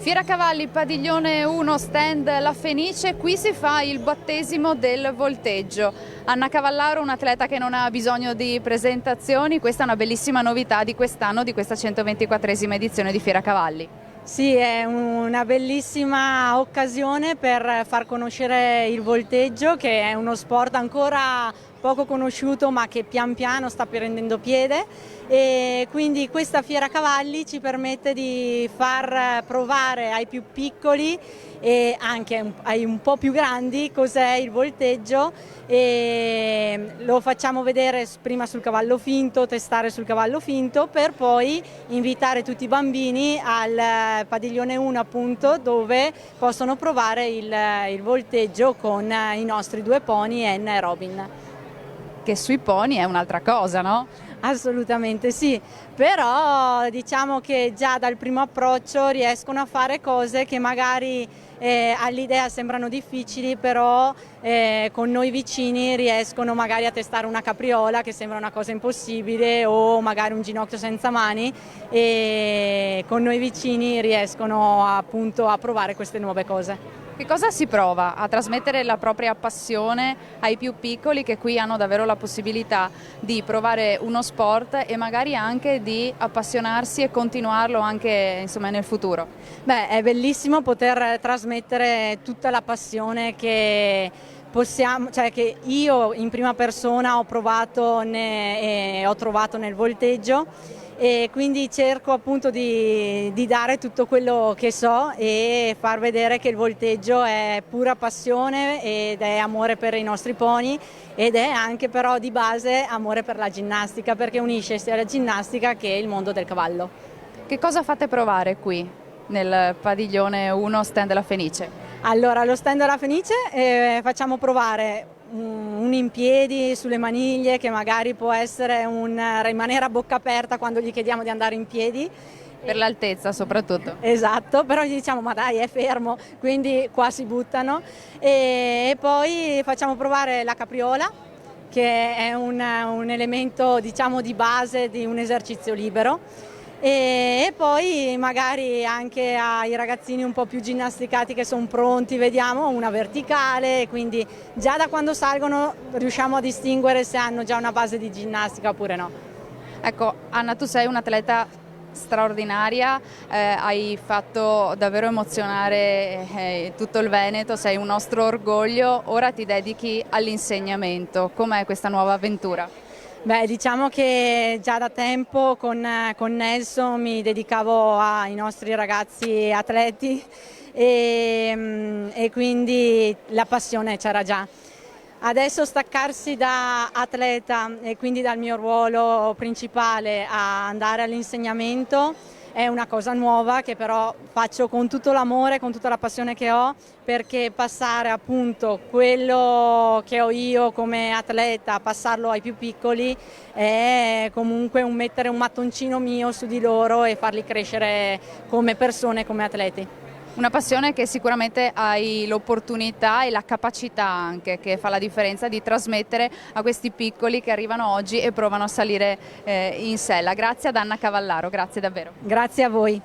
Fiera Cavalli, Padiglione 1, stand La Fenice, qui si fa il battesimo del volteggio. Anna Cavallaro, un'atleta che non ha bisogno di presentazioni, questa è una bellissima novità di quest'anno, di questa 124esima edizione di Fiera Cavalli. Sì, è una bellissima occasione per far conoscere il volteggio, che è uno sport ancora poco conosciuto ma che pian piano sta prendendo piede, e quindi questa Fiera Cavalli ci permette di far provare ai più piccoli e anche ai un po' più grandi cos'è il volteggio, e lo facciamo vedere prima sul cavallo finto, testare sul cavallo finto, per poi invitare tutti i bambini al Padiglione 1, appunto, dove possono provare il volteggio con i nostri due pony, Enna e Robin. Che sui pony è un'altra cosa, no? Assolutamente sì, però diciamo che già dal primo approccio riescono a fare cose che magari all'idea sembrano difficili, però con noi vicini riescono magari a testare una capriola che sembra una cosa impossibile, o magari un ginocchio senza mani, e con noi vicini riescono appunto a provare queste nuove cose. Che cosa si prova? A trasmettere la propria passione ai più piccoli, che qui hanno davvero la possibilità di provare uno sport e magari anche di appassionarsi e continuarlo anche, insomma, nel futuro. Beh, è bellissimo poter trasmettere tutta la passione che che io in prima persona ho provato e ho trovato nel volteggio, e quindi cerco appunto di dare tutto quello che so e far vedere che il volteggio è pura passione ed è amore per i nostri pony, ed è anche però di base amore per la ginnastica, perché unisce sia la ginnastica che il mondo del cavallo. Che cosa fate provare qui nel Padiglione 1 stand La Fenice? Allora, allo stand della Fenice facciamo provare un in piedi sulle maniglie, che magari può essere un rimanere a bocca aperta quando gli chiediamo di andare in piedi. Per l'altezza soprattutto. Esatto, però gli diciamo ma dai, è fermo, quindi qua si buttano, e poi facciamo provare la capriola, che è un elemento, diciamo, di base di un esercizio libero. E poi magari anche ai ragazzini un po' più ginnasticati che sono pronti vediamo una verticale, quindi già da quando salgono riusciamo a distinguere se hanno già una base di ginnastica oppure no. Ecco, Anna, tu sei un'atleta straordinaria, hai fatto davvero emozionare tutto il Veneto, sei un nostro orgoglio, ora ti dedichi all'insegnamento. Com'è questa nuova avventura? Beh, diciamo che già da tempo con Nelson mi dedicavo ai nostri ragazzi atleti, e quindi la passione c'era già. Adesso staccarsi da atleta e quindi dal mio ruolo principale a andare all'insegnamento è una cosa nuova, che però faccio con tutto l'amore, con tutta la passione che ho, perché passare appunto quello che ho io come atleta, passarlo ai più piccoli, è comunque mettere un mattoncino mio su di loro e farli crescere come persone, come atleti. Una passione che sicuramente hai l'opportunità e la capacità anche, che fa la differenza, di trasmettere a questi piccoli che arrivano oggi e provano a salire in sella. Grazie ad Anna Cavallaro, grazie davvero. Grazie a voi.